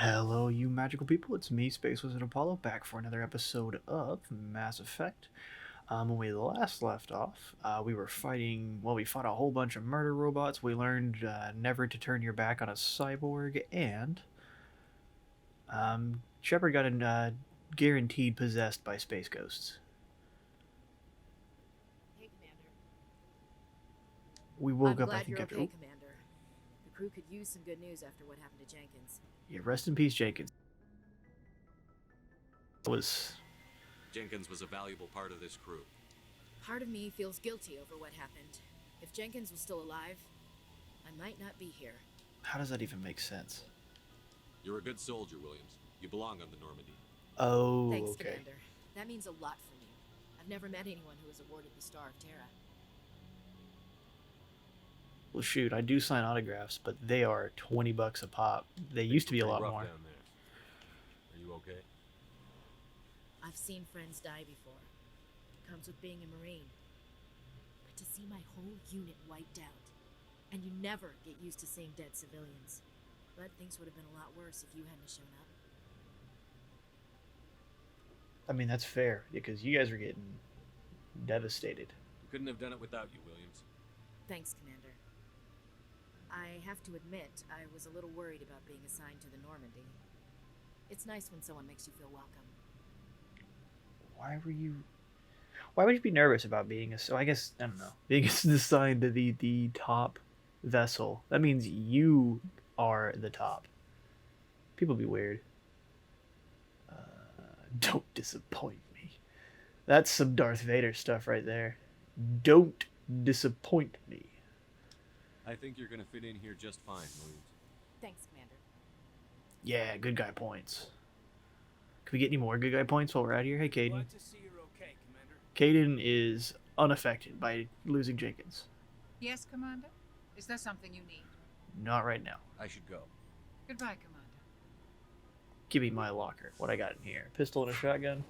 Hello, you magical people. It's me, Space Wizard Apollo, back for another episode of Mass Effect. When we last left off, we were fighting. Well, we fought a whole bunch of murder robots. We learned never to turn your back on a cyborg, and Shepard got guaranteed possessed by space ghosts. Hey, Commander. We woke I'm up. I glad think you're after. okay, Commander. The crew could use some good news after what happened to Jenkins. Yeah, rest in peace, Jenkins. Was Jenkins was a valuable part of this crew. Part of me feels guilty over what happened. If Jenkins was still alive, I might not be here. how does that even make sense? You're a good soldier, Williams. You belong on the Normandy. Oh, Thanks, okay. Commander. That means a lot for me. I've never met anyone who was awarded the Star of Terra. Well, shoot, I do sign autographs, but they are $20 a pop. They used to be a lot more. Down there. Are you okay? I've seen friends die before. It comes with being a Marine. But to see my whole unit wiped out, and you never get used to seeing dead civilians. But things would have been a lot worse if you hadn't shown up. I mean, that's fair, because you guys were getting devastated. We couldn't have done it without you, Williams. Thanks, Commander. I have to admit, I was a little worried about being assigned to the Normandy. It's nice when someone makes you feel welcome. Why would you be nervous about being so I guess, I don't know, being assigned to the top vessel? That means you are the top. People be weird. Don't disappoint me. That's some Darth Vader stuff right there. Don't disappoint me. I think you're gonna fit in here just fine, Williams. Thanks, Commander. Yeah, good guy points. Can we get any more good guy points while we're out here? Hey, Caden. Glad to see you're okay, Commander. Caden is unaffected by losing Jenkins. Yes, Commander? Is there something you need? Not right now. I should go. Goodbye, Commander. Give me my locker. What I got in here? Pistol and a shotgun.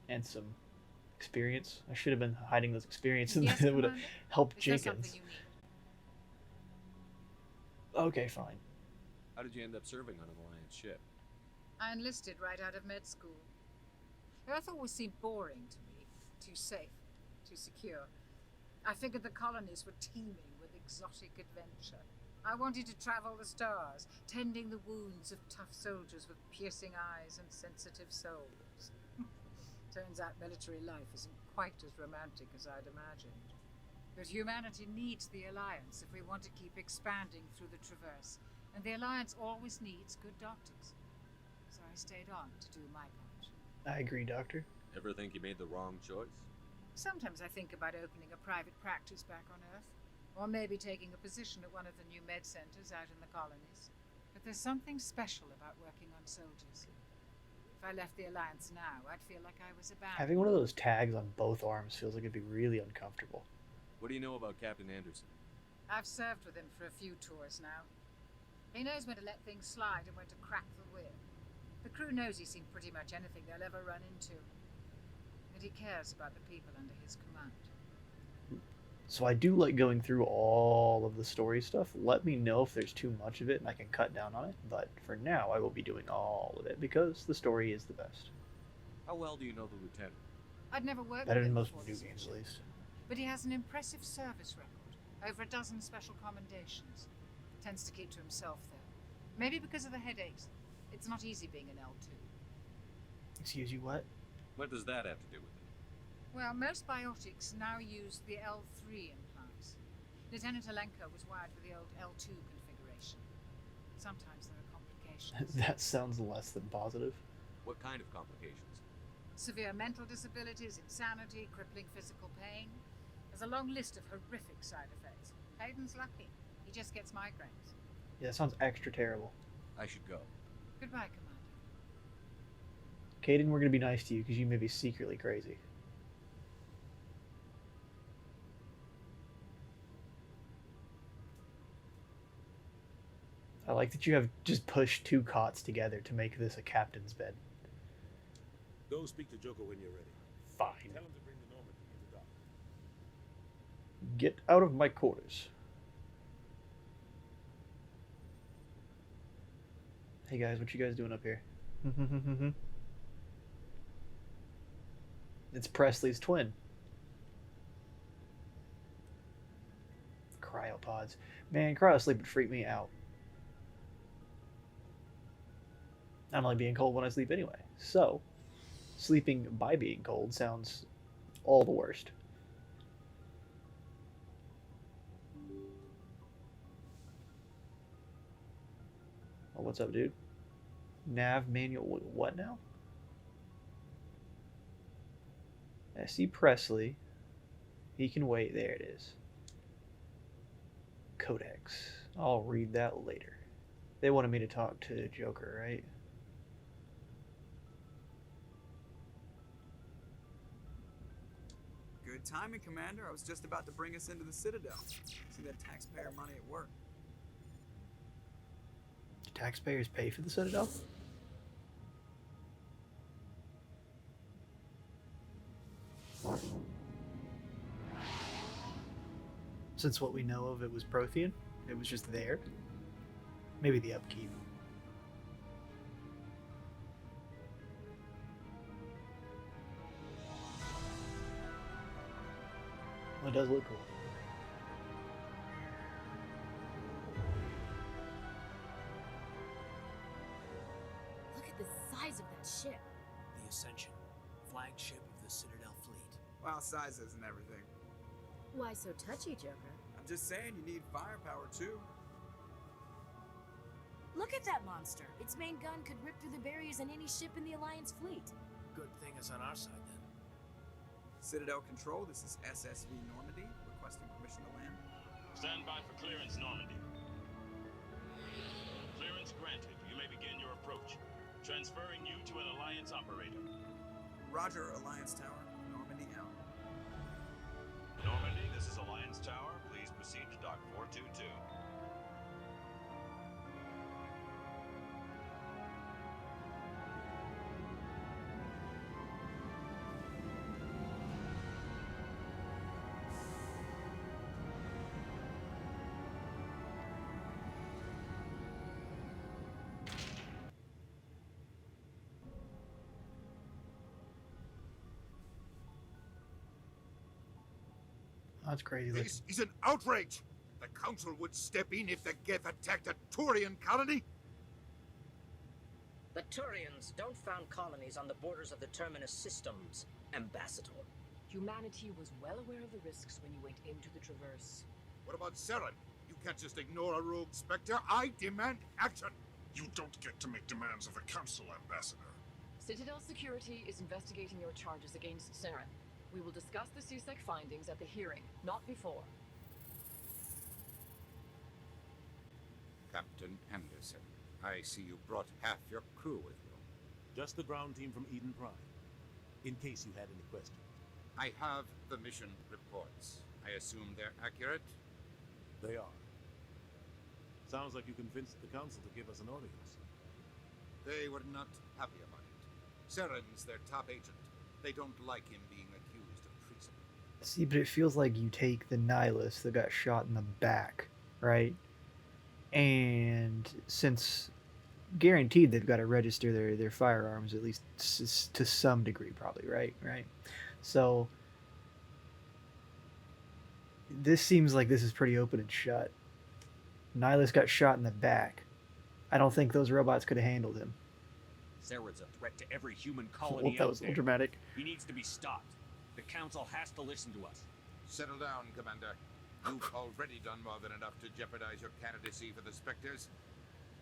And some experience. I should have been hiding those experience and Yes, that would have Commander? helped Is there Jenkins. something you need? Okay, fine. How did you end up serving on an Alliance ship? I enlisted right out of med school. Earth always seemed boring to me. Too safe, too secure. I figured the colonies were teeming with exotic adventure. I wanted to travel the stars, tending the wounds of tough soldiers with piercing eyes and sensitive souls. Turns out military life isn't quite as romantic as I'd imagined. But humanity needs the Alliance if we want to keep expanding through the Traverse, and the Alliance always needs good doctors. So I stayed on to do my part. I agree, Doctor. Ever think you made the wrong choice? Sometimes I think about opening a private practice back on Earth, or maybe taking a position at one of the new med centers out in the colonies. But there's something special about working on soldiers. If I left the Alliance now, I'd feel like I was abandoned. Having one of those tags on both arms feels like it'd be really uncomfortable. What do you know about Captain Anderson? I've served with him for a few tours now. He knows when to let things slide and when to crack the whip. The crew knows he's seen pretty much anything they'll ever run into. And he cares about the people under his command. So I do like going through all of the story stuff. Let me know if there's too much of it and I can cut down on it. But for now, I will be doing all of it because the story is the best. How well do you know the Lieutenant? I'd never worked Better with than him most before new this games, at mission. least. But he has an impressive service record. Over a dozen special commendations. Tends to keep to himself, though. Maybe because of the headaches. It's not easy being an L2. Excuse you, what? What does that have to do with it? Well, most biotics now use the L3 implants. Lieutenant Alenko was wired for the old L2 configuration. Sometimes there are complications. That sounds less than positive. What kind of complications? Severe mental disabilities, insanity, crippling physical pain. There's a long list of horrific side effects. Hayden's lucky. He just gets migraines. Yeah, that sounds extra terrible. I should go. Goodbye, Commander. Caden, we're going to be nice to you because you may be secretly crazy. I like that you have just pushed two cots together to make this a captain's bed. Go speak to Joko when you're ready. Fine. Tell him to bring the Normandy into dock. Get out of my quarters. Hey guys, what you guys doing up here? It's Presley's twin. Cryopods. Man, cryosleep would freak me out. I'm only being cold when I sleep anyway. So, sleeping by being cold sounds all the worst. Oh, what's up, dude? Nav manual. What now? I see Presley. He can wait. There it is. Codex. I'll read that later. They wanted me to talk to Joker, right? Good timing, Commander. I was just about to bring us into the Citadel. See that taxpayer money at work. Do taxpayers pay for the Citadel? Since what we know of it was Prothean, it was just there. Maybe the upkeep. Well, it does look cool. Look at the size of that ship. The Ascension, flagship of the Citadel fleet. Well, sizes and everything. Why so touchy, Joker? I'm just saying you need firepower, too. Look at that monster. Its main gun could rip through the barriers in any ship in the Alliance fleet. Good thing it's on our side then. Citadel Control, this is SSV Normandy, requesting permission to land. Stand by for clearance, Normandy. Clearance granted. You may begin your approach. Transferring you to an Alliance operator. Roger, Alliance Tower. Normandy out. Normandy, this is Alliance Tower. Please proceed to Dock 422. That's crazy. This is an outrage! The Council would step in if the Geth attacked a Turian colony? The Turians don't found colonies on the borders of the Terminus systems, Ambassador. Humanity was well aware of the risks when you went into the Traverse. What about Saren? You can't just ignore a rogue Spectre. I demand action! You don't get to make demands of the Council, Ambassador. Citadel Security is investigating your charges against Saren. We will discuss the CSEC findings at the hearing, not before. Captain Anderson, I see you brought half your crew with you. Just the ground team from Eden Prime. In case you had any questions. I have the mission reports. I assume they're accurate? They are. Sounds like you convinced the Council to give us an audience. They were not happy about it. Saren's their top agent. They don't like him being accused of treason. See, but it feels like you take the nihilist that got shot in the back, right? And since guaranteed they've got to register their firearms, at least to some degree, probably, right? So this seems like this is pretty open and shut. Nihilist got shot in the back. I don't think those robots could have handled him. Saren's a threat to every human colony That was a little dramatic. He needs to be stopped. The Council has to listen to us. Settle down, Commander. You've already done more than enough to jeopardize your candidacy for the Spectres.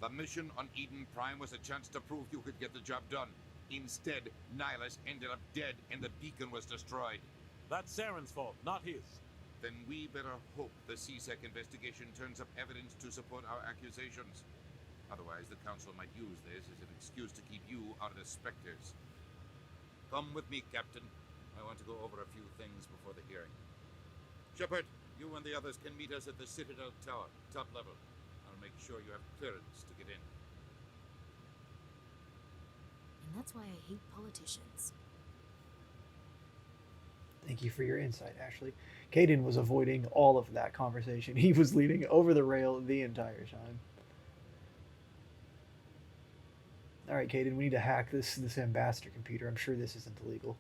The mission on Eden Prime was a chance to prove you could get the job done. Instead, Nihilus ended up dead and the beacon was destroyed. That's Saren's fault, not his. Then we better hope the CSEC investigation turns up evidence to support our accusations. Otherwise, the Council might use this as an excuse to keep you out of the Spectres. Come with me, Captain. I want to go over a few things before the hearing. Shepard, you and the others can meet us at the Citadel Tower, top level. I'll make sure you have clearance to get in. And that's why I hate politicians. Thank you for your insight, Ashley. Caden was avoiding all of that conversation. He was leading over the rail the entire time. Alright, Caden, we need to hack this ambassador computer. I'm sure this isn't illegal.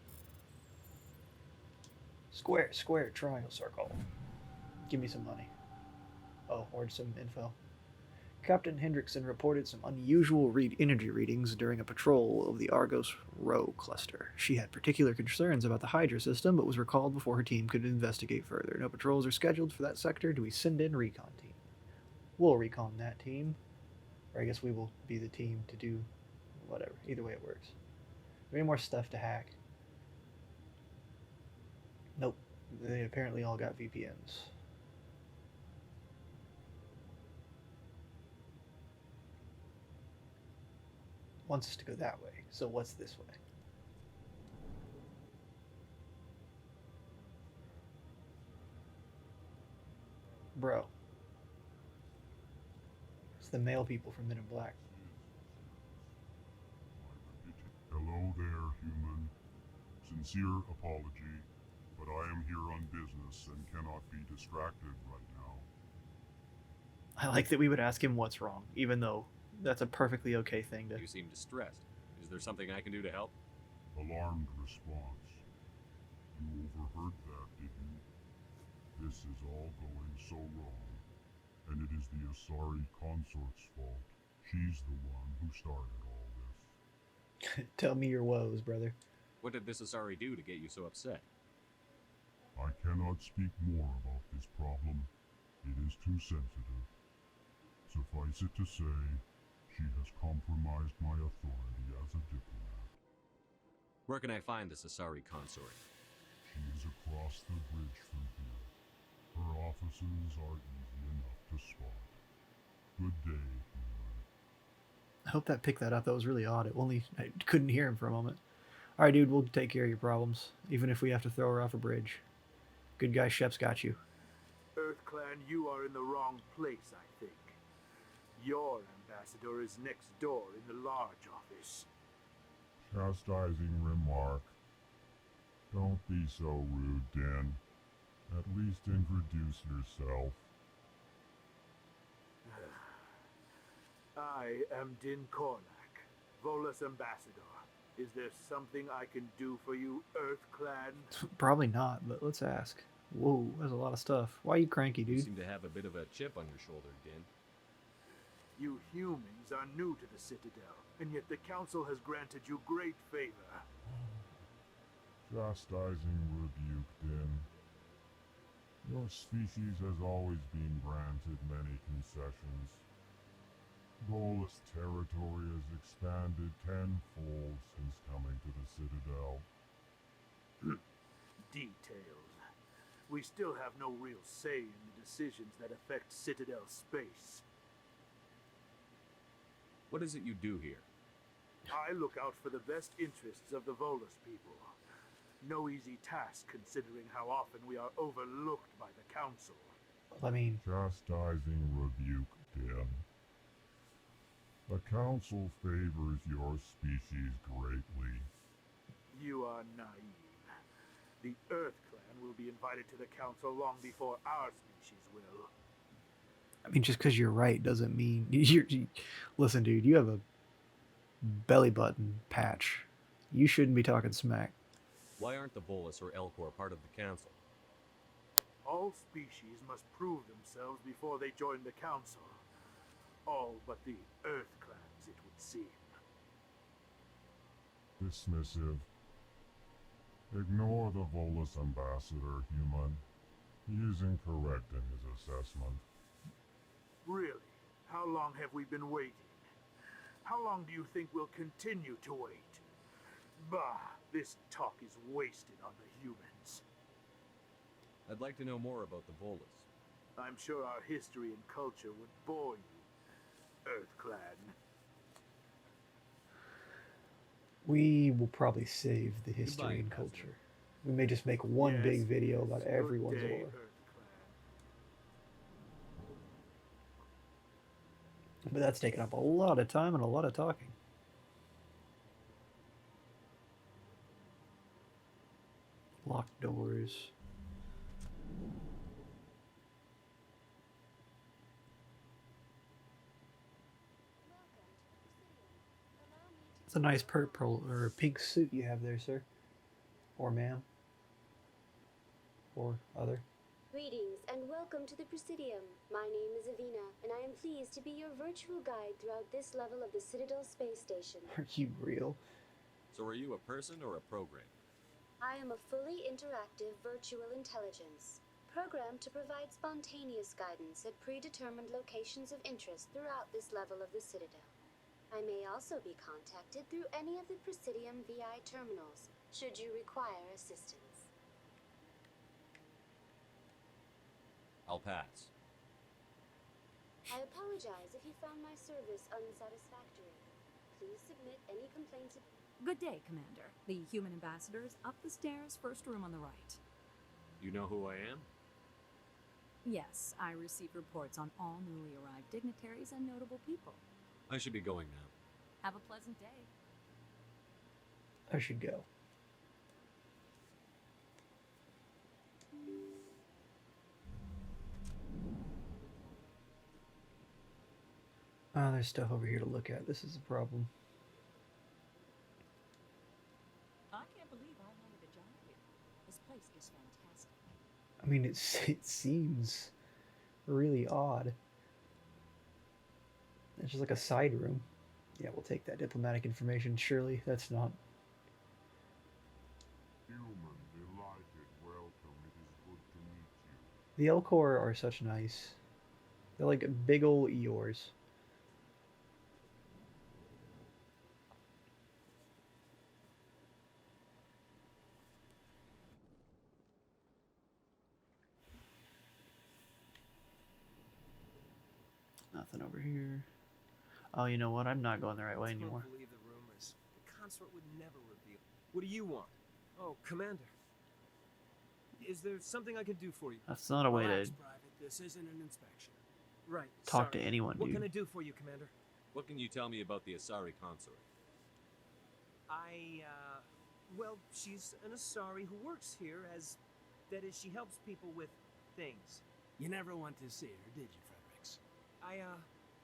Square, square, triangle, circle. Give me some money. Oh, or some info. Captain Hendrickson reported some unusual energy readings during a patrol of the Argos Rho cluster. She had particular concerns about the Hydra system, but was recalled before her team could investigate further. No patrols are scheduled for that sector. Do we send in recon team? We'll recon that team. Or I guess we will be the team to do whatever. Either way it works. Any more stuff to hack? Nope. They apparently all got VPNs. Wants us to go that way. So what's this way? Bro. It's the male people from Men in Black. Hello there, human. Sincere apology, but I am here on business and cannot be distracted right now. I like that we would ask him what's wrong, even though that's a perfectly okay thing to... You seem distressed. Is there something I can do to help? Alarmed response. You overheard that, did you? This is all going so wrong, and it is the Asari consort's fault. She's the one who started all this. Tell me your woes, brother. What did this Asari do to get you so upset? I cannot speak more about this problem. It is too sensitive. Suffice it to say, she has compromised my authority as a diplomat. Where can I find this Asari consort? She is across the bridge from here. Her offices are easy enough to spot. Good day, human. I hope that picked that up. That was really odd. I couldn't hear him for a moment. Alright, dude, we'll take care of your problems, even if we have to throw her off a bridge. Good guy Shep's got you. EarthClan, you are in the wrong place, I think. Your ambassador is next door in the large office. Chastising remark. Don't be so rude, Din. At least introduce yourself. I am Din Korlak, Volus ambassador. Is there something I can do for you, EarthClan? Probably not, but let's ask. Whoa, that's a lot of stuff. Why are you cranky, dude? You seem to have a bit of a chip on your shoulder, Din. You humans are new to the Citadel, and yet the Council has granted you great favor. Chastising rebuke, Din. Your species has always been granted many concessions. Volus territory has expanded tenfold since coming to the Citadel. Details. We still have no real say in the decisions that affect Citadel space. What is it you do here? I look out for the best interests of the Volus people. No easy task considering how often we are overlooked by the Council. I mean... Chastising rebuke, Din. The Council favors your species greatly. You are naive. The EarthClan will be invited to the Council long before our species will. I mean, just because you're right doesn't mean... Listen, dude, you have a belly button patch. You shouldn't be talking smack. Why aren't the Volus or Elcor part of the Council? All species must prove themselves before they join the Council. All but the EarthClans, it would seem. Dismissive. Ignore the Volus ambassador, human. He is incorrect in his assessment. Really? How long have we been waiting? How long do you think we'll continue to wait? Bah, this talk is wasted on the humans. I'd like to know more about the Volus. I'm sure our history and culture would bore you, EarthClan. We will probably save the history and culture. We may just make one big video about everyone's lore. But that's taking up a lot of time and a lot of talking. Locked doors. It's a nice purple or pink suit you have there, sir. Or ma'am. Or other. Greetings and welcome to the Presidium. My name is Avina, and I am pleased to be your virtual guide throughout this level of the Citadel space station. Are you real? So are you a person or a program? I am a fully interactive virtual intelligence, programmed to provide spontaneous guidance at predetermined locations of interest throughout this level of the Citadel. I may also be contacted through any of the Presidium VI terminals, should you require assistance. I'll pass. I apologize if you found my service unsatisfactory. Please submit any complaints. Good day, Commander. The human ambassador is up the stairs, first room on the right. You know who I am? Yes, I receive reports on all newly arrived dignitaries and notable people. I should be going now. Have a pleasant day. I should go. Ah, there's stuff over here to look at. This is a problem. I can't believe I landed a job here. This place is fantastic. I mean, it seems really odd. It's just like a side room. Yeah, we'll take that diplomatic information. Surely that's not. Human, delighted, welcome. It is good to meet you. The Elcor are such nice. They're like big ol' Eeyores. Nothing over here. Oh, you know what? I'm not going the right way anymore. I don't believe the rumors. The consort would never reveal. What do you want? Oh, Commander. Is there something I can do for you? That's not a way Relax, to Private. This isn't an inspection. Right. talk sorry. to anyone, What dude. can I do for you, Commander? What can you tell me about the Asari consort? Well, she's an Asari who works here as... That is, she helps people with things. You never went to see her, did you, Fredericks?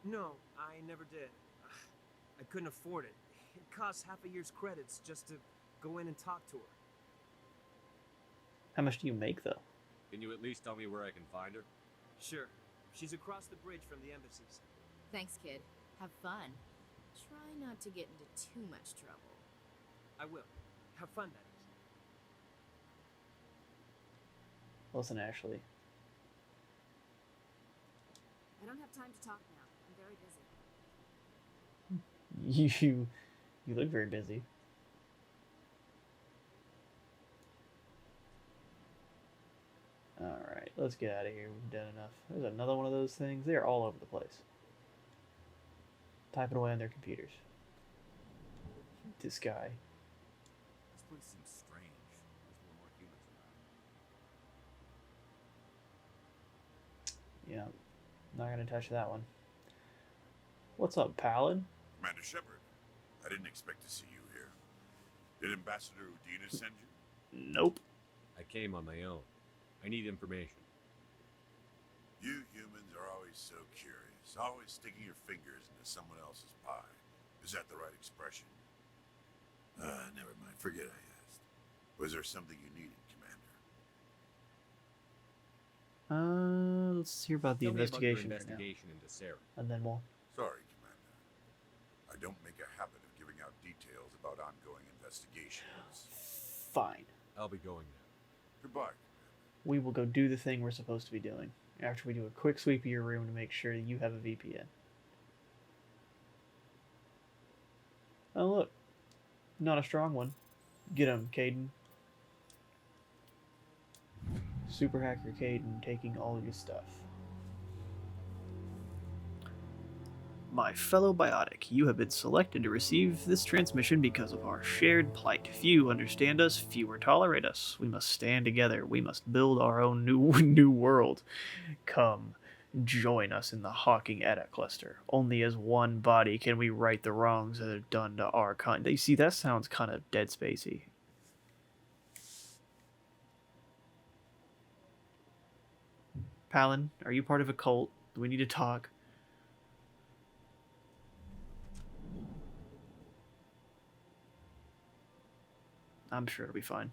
No, I never did. I couldn't afford it. It costs half a year's credits just to go in and talk to her. How much do you make, though? Can you at least tell me where I can find her? Sure. She's across the bridge from the embassies. Thanks, kid. Have fun. Try not to get into too much trouble. I will. Have fun, that is. Listen, Ashley. I don't have time to talk now. I'm very busy. You look very busy. Alright, let's get out of here. We've done enough. There's another one of those things. They're all over the place. Typing away on their computers. This guy. This place seems strange. There's more humans around. Yeah, not gonna touch that one. What's up, Palin? Commander Shepard, I didn't expect to see you here. Did Ambassador Udina send you? Nope. I came on my own. I need information. You humans are always so curious, always sticking your fingers into someone else's pie. Is that the right expression? Never mind. Forget I asked. Was there something you needed, Commander? Let's hear about the Tell me about your investigation for now. investigation into Sarah. And then we'll... Sorry, Commander. I don't make a habit of giving out details about ongoing investigations. Fine. I'll be going now. Goodbye. We will go do the thing we're supposed to be doing. After we do a quick sweep of your room to make sure you have a VPN. Oh, look. Not a strong one. Get him, Caden. Super Hacker Caden taking all your stuff. My fellow biotic, you have been selected to receive this transmission because of our shared plight. Few understand us, fewer tolerate us. We must stand together. We must build our own new world. Come, join us in the Hawking Eta cluster. Only as one body can we right the wrongs that are done to our kind. You see, that sounds kind of Dead Spacey. Palin, are you part of a cult? Do we need to talk? I'm sure it'll be fine.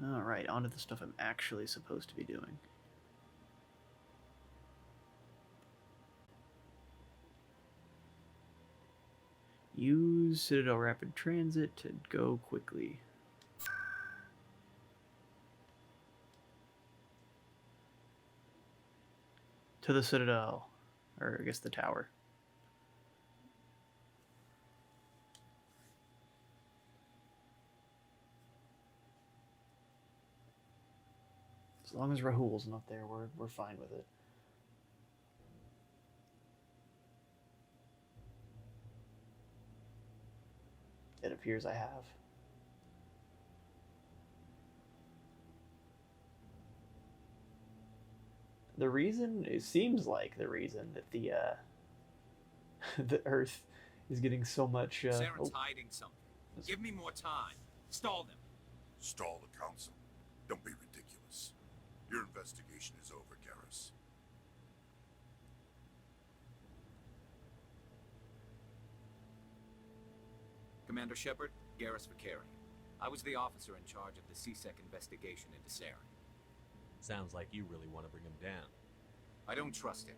Alright, on to the stuff I'm actually supposed to be doing. Use Citadel Rapid Transit to go quickly. To the Citadel. Or I guess the tower. As long as Rahul's not there, we're fine with it. It appears I have. The reason, it seems like the reason that the the Earth is getting so much. Saren's hiding something. Give me more time. Stall them. Stall the council? Don't be ridiculous. Your investigation is over, Garrus. Commander Shepard, Garrus Vakarian. I was the officer in charge of the CSEC investigation into Saren. Sounds like you really want to bring him down. I don't trust him.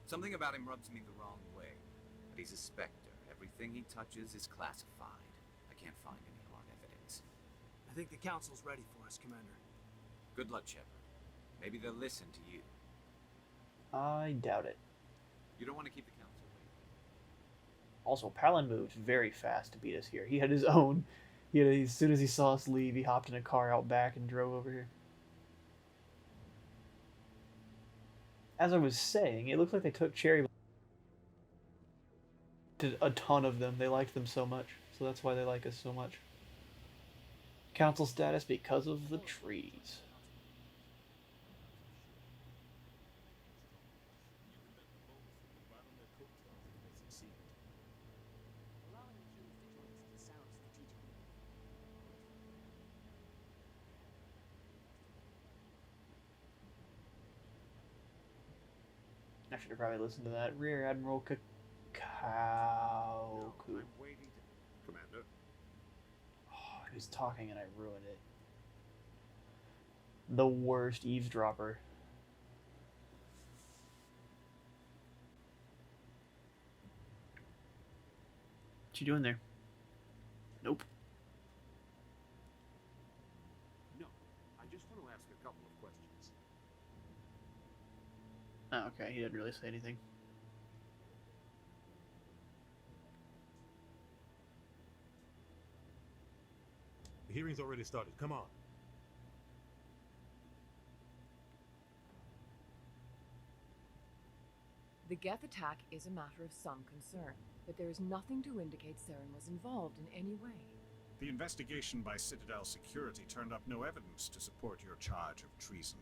Something about him rubs me the wrong way. But he's a Spectre. Everything he touches is classified. I can't find any hard evidence. I think the council's ready for us, Commander. Good luck, Shepard. Maybe they'll listen to you. I doubt it. You don't want to keep the council waiting. Also, Palin moved very fast to beat us here. He had his own. As soon as he saw us leave, he hopped in a car out back and drove over here. As I was saying, it looks like they took Cherry. Did a ton of them. They liked them so much. So that's why they like us so much. Council status because of the trees. I should have probably listened to that. Rear Admiral Kakao. Commander. Oh, he was talking and I ruined it. The worst eavesdropper. What you doing there? Nope. No, I just want to ask a couple of questions. Oh, okay, he didn't really say anything. The hearing's already started. Come on. The Geth attack is a matter of some concern, but there is nothing to indicate Saren was involved in any way. The investigation by Citadel Security turned up no evidence to support your charge of treason.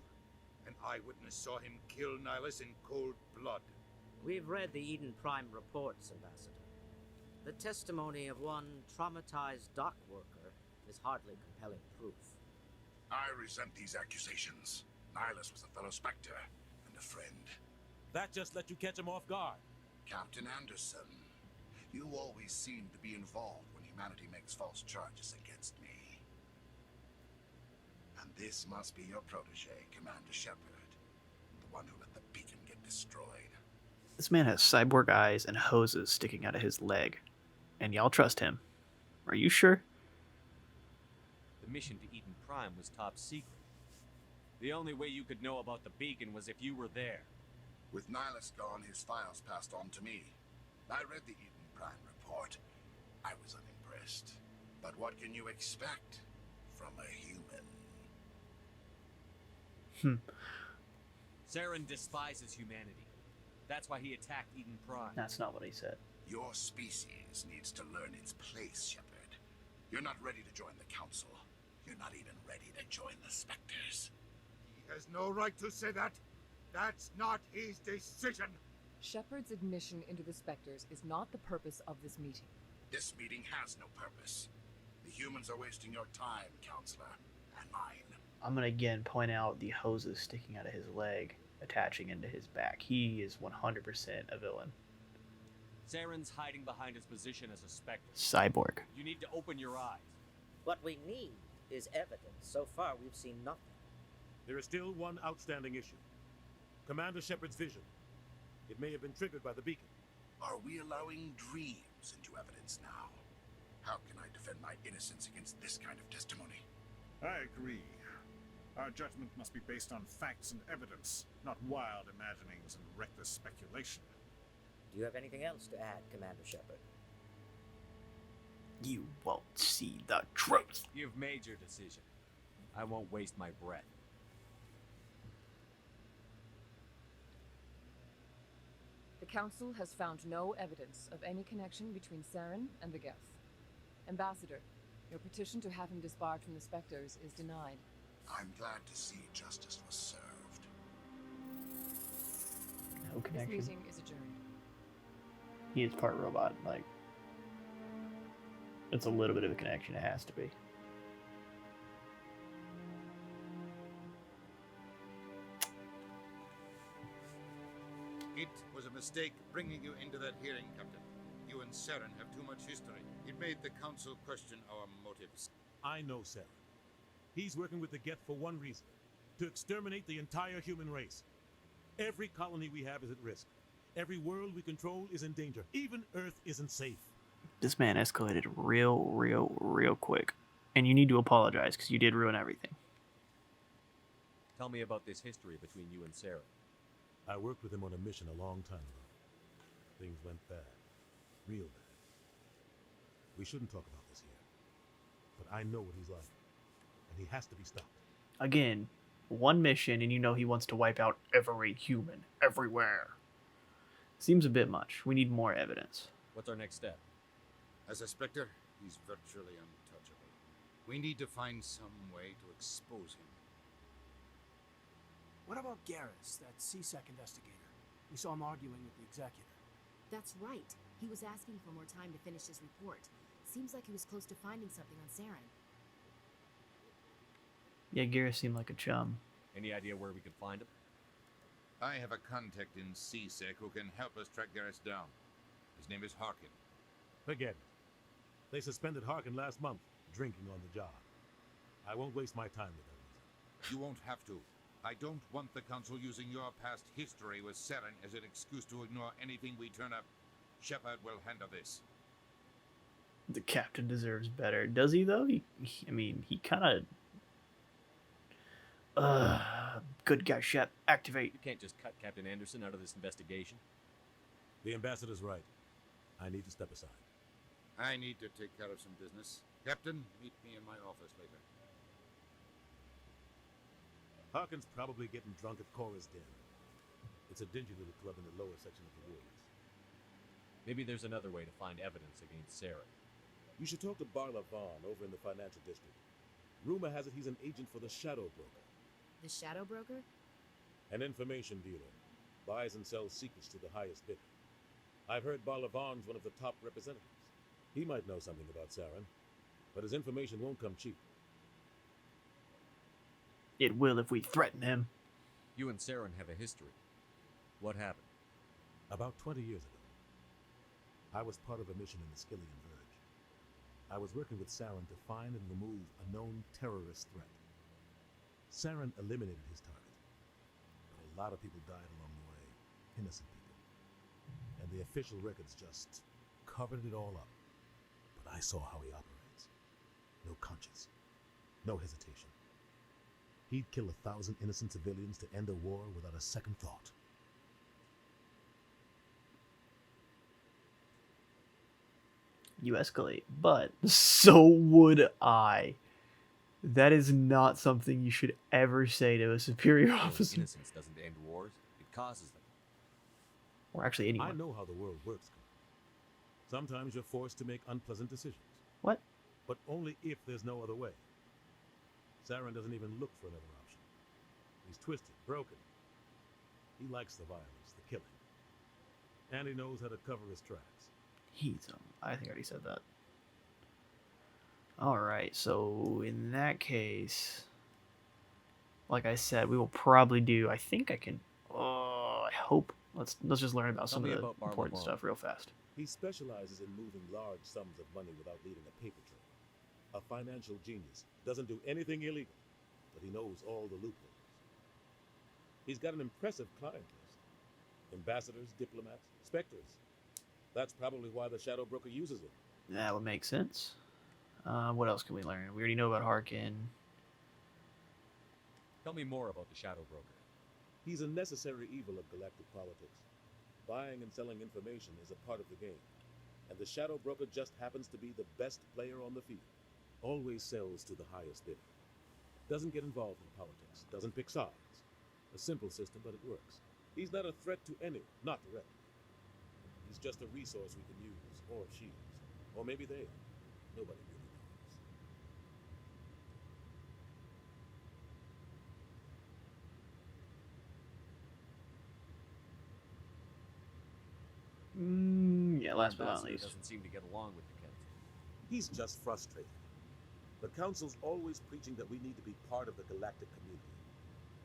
An eyewitness saw him kill Nihilus in cold blood. We've read the Eden Prime reports, Ambassador. The testimony of one traumatized dock worker is hardly compelling proof. I resent these accusations. Nihilus was a fellow Spectre and a friend. That just let you catch him off guard. Captain Anderson, you always seem to be involved when humanity makes false charges against me. And this must be your protege, Commander Shepard, the one who let the beacon get destroyed. This man has cyborg eyes and hoses sticking out of his leg. And y'all trust him. Are you sure? The mission to Eden Prime was top secret. The only way you could know about the beacon was if you were there. With Nihilus gone, his files passed on to me. I read the Eden Prime report. I was unimpressed. But what can you expect from a human? Saren despises humanity. That's why he attacked Eden Prime. That's not what he said. Your species needs to learn its place, Shepard. You're not ready to join the Council. You're not even ready to join the Spectres. He has no right to say that. That's not his decision. Shepard's admission into the Spectres is not the purpose of this meeting. This meeting has no purpose. The humans are wasting your time, Counselor, and mine. I'm going to again point out the hoses sticking out of his leg, attaching into his back. He is 100% a villain. Saren's hiding behind his position as a Spectre. Cyborg. You need to open your eyes. What we need is evidence. So far, we've seen nothing. There is still one outstanding issue. Commander Shepard's vision. It may have been triggered by the beacon. Are we allowing dreams into evidence now? How can I defend my innocence against this kind of testimony? I agree. Our judgment must be based on facts and evidence, not wild imaginings and reckless speculation. Do you have anything else to add, Commander Shepard? You won't see the truth. You've made your decision. I won't waste my breath. The Council has found no evidence of any connection between Saren and the Geth. Ambassador, your petition to have him disbarred from the Spectres is denied. I'm glad to see justice was served. No connection. This meeting is adjourned. He is part robot. Like, it's a little bit of a connection. It has to be. It was a mistake bringing you into that hearing, Captain. You and Saren have too much history. It made the Council question our motives. I know Saren. He's working with the Geth for one reason. To exterminate the entire human race. Every colony we have is at risk. Every world we control is in danger. Even Earth isn't safe. This man escalated real quick. And you need to apologize, because you did ruin everything. Tell me about this history between you and Saren. I worked with him on a mission a long time ago. Things went bad. Real bad. We shouldn't talk about this here. But I know what he's like. And he has to be stopped. Again, one mission and you know he wants to wipe out every human, everywhere. Seems a bit much. We need more evidence. What's our next step? As a Spectre, he's virtually untouchable. We need to find some way to expose him. What about Garrus, that CSEC investigator? We saw him arguing with the executor. That's right. He was asking for more time to finish his report. Seems like he was close to finding something on Saren. Yeah, Garrus seemed like a chum. Any idea where we could find him? I have a contact in CSEC who can help us track Garrus down. His name is Harkin. Forget it. They suspended Harkin last month, drinking on the job. I won't waste my time with them. You won't have to. I don't want the Council using your past history with Saren as an excuse to ignore anything we turn up. Shepard will handle this. The captain deserves better. Does he, though? I mean, he kind of... good guy, Shep. Activate. You can't just cut Captain Anderson out of this investigation. The ambassador's right. I need to step aside. I need to take care of some business. Captain, meet me in my office later. Harkin's probably getting drunk at Cora's Den. It's a dingy little club in the lower section of the woods. Maybe there's another way to find evidence against Saren. You should talk to Barla Vaughn over in the financial district. Rumor has it he's an agent for the Shadow Broker. The Shadow Broker? An information dealer. Buys and sells secrets to the highest bidder. I've heard Barla Vaughn's one of the top representatives. He might know something about Saren, but his information won't come cheap. It will if we threaten him. You and Saren have a history. What happened? About 20 years ago, I was part of a mission in the Skillian Verge. I was working with Saren to find and remove a known terrorist threat. Saren eliminated his target, but a lot of people died along the way, innocent people. And the official records just covered it all up. But I saw how he operates. No conscience, no hesitation. He'd kill 1,000 innocent civilians to end a war without a second thought. You escalate, but so would I. That is not something you should ever say to a superior officer. Innocence doesn't end wars, it causes them. Or actually anyone. I know how the world works. Sometimes you're forced to make unpleasant decisions. What? But only if there's no other way. Saren doesn't even look for another option. He's twisted, broken. He likes the violence, the killing. And he knows how to cover his tracks. I think I already said that. Alright, so in that case, like I said, we will probably do, I think I can, oh, I hope. Let's just learn about some of the about important Barlow stuff real fast. He specializes in moving large sums of money without leaving a paper trail. A financial genius. Doesn't do anything illegal, but he knows all the loopholes. He's got an impressive client list. Ambassadors, diplomats, specters. That's probably why the Shadow Broker uses him. That would make sense. What else can we learn? We already know about Harkin. Tell me more about the Shadow Broker. He's a necessary evil of galactic politics. Buying and selling information is a part of the game, and the Shadow Broker just happens to be the best player on the field. Always sells to the highest bidder. Doesn't get involved in politics. Doesn't pick sides. A simple system, but it works. He's not a threat to anyone, not directly. He's just a resource we can use, or she is. Or maybe they are. Nobody really knows. Yeah, last but not Ambassador least. doesn't seem to get along with the council. He's just frustrated. The Council's always preaching that we need to be part of the galactic community.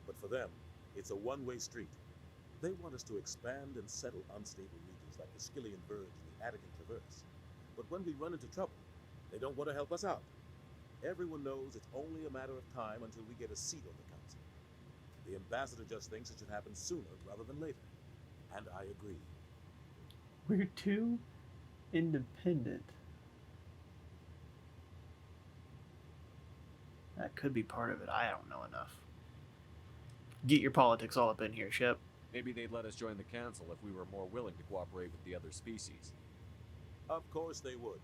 But for them, it's a one-way street. They want us to expand and settle unstable regions like the Skillian Verge and the Attican Traverse. But when we run into trouble, they don't want to help us out. Everyone knows it's only a matter of time until we get a seat on the Council. The Ambassador just thinks it should happen sooner rather than later. And I agree. We're too independent. That could be part of it. I don't know enough. Get your politics all up in here, Shep. Maybe they'd let us join the council if we were more willing to cooperate with the other species. Of course they would.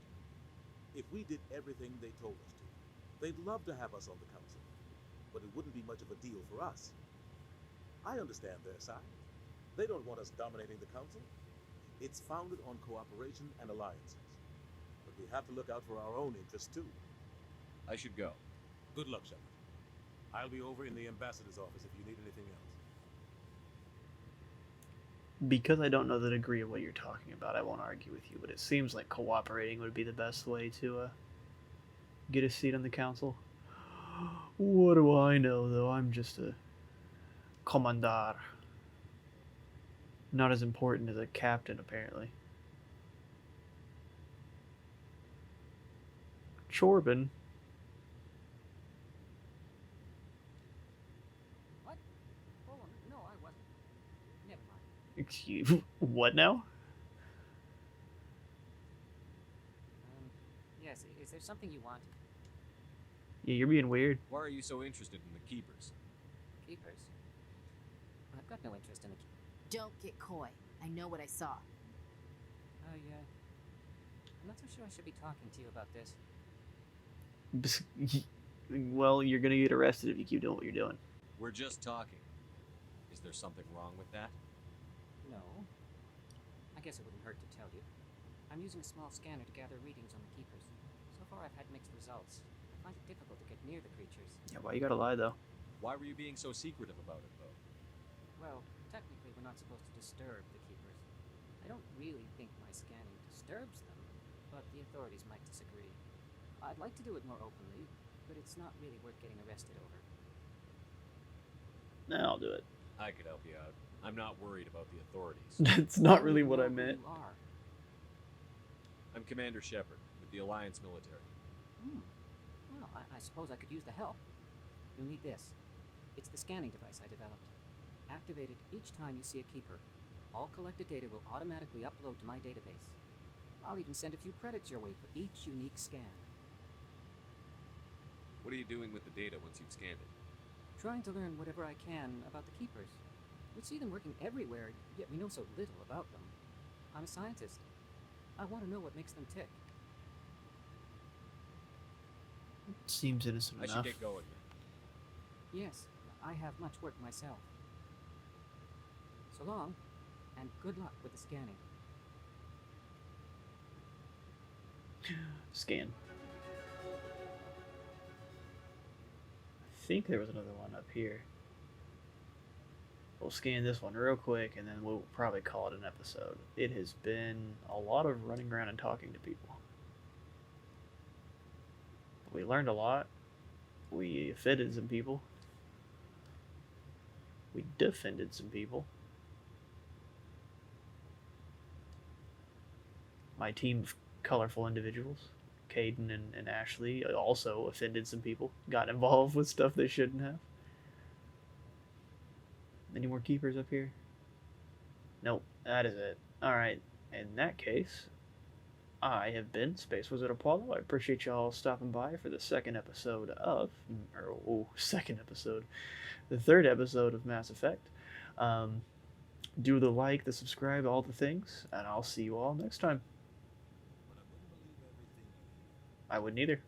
If we did everything they told us to, they'd love to have us on the Council. But it wouldn't be much of a deal for us. I understand their side. They don't want us dominating the Council. It's founded on cooperation and alliances. But we have to look out for our own interests, too. I should go. Good luck, Shepard. I'll be over in the Ambassador's office if you need anything else. Because I don't know the degree of what you're talking about, I won't argue with you, but it seems like cooperating would be the best way to get a seat on the council. What do I know, though? I'm just a commandar. Not as important as a captain, apparently. Chorbin. What? Oh, no, I wasn't. Never mind. Excuse what now? Yes, is there something you want? Yeah, you're being weird. Why are you so interested in the Keepers? Keepers? I've got no interest in the Don't get coy. I know what I saw. Oh, yeah. I'm not so sure I should be talking to you about this. Well, you're gonna get arrested if you keep doing what you're doing. We're just talking. Is there something wrong with that? No. I guess it wouldn't hurt to tell you. I'm using a small scanner to gather readings on the Keepers. So far I've had mixed results. I find it difficult to get near the creatures. Yeah, why you gotta lie, though? Why were you being so secretive about it, though? Well, technically we're not supposed to disturb the Keepers. I don't really think my scanning disturbs them, but the authorities might disagree. I'd like to do it more openly, but it's not really worth getting arrested over. Nah, I'll do it. I could help you out. I'm not worried about the authorities. That's not really what I meant. You are. I'm Commander Shepard, with the Alliance military. Well, I suppose I could use the help. You'll need this. It's the scanning device I developed. Activate it each time you see a Keeper. All collected data will automatically upload to my database. I'll even send a few credits your way for each unique scan. What are you doing with the data once you've scanned it? Trying to learn whatever I can about the Keepers. We see them working everywhere, yet we know so little about them. I'm a scientist. I want to know what makes them tick. Seems innocent I enough. should get going then. Yes, I have much work myself. So long, and good luck with the scanning. Scan. I think there was another one up here. We'll scan this one real quick, and then we'll probably call it an episode. It has been a lot of running around and talking to people. We learned a lot. We offended some people. We defended some people. my team of colorful individuals, Caden and Ashley, also offended some people, got involved with stuff they shouldn't have. Any more keepers up here? Nope, that is it. Alright, in that case, I have been Space Wizard Apollo. I appreciate y'all stopping by for the second episode of, the third episode of Mass Effect. Do the like, the subscribe, all the things, and I'll see you all next time. I wouldn't either.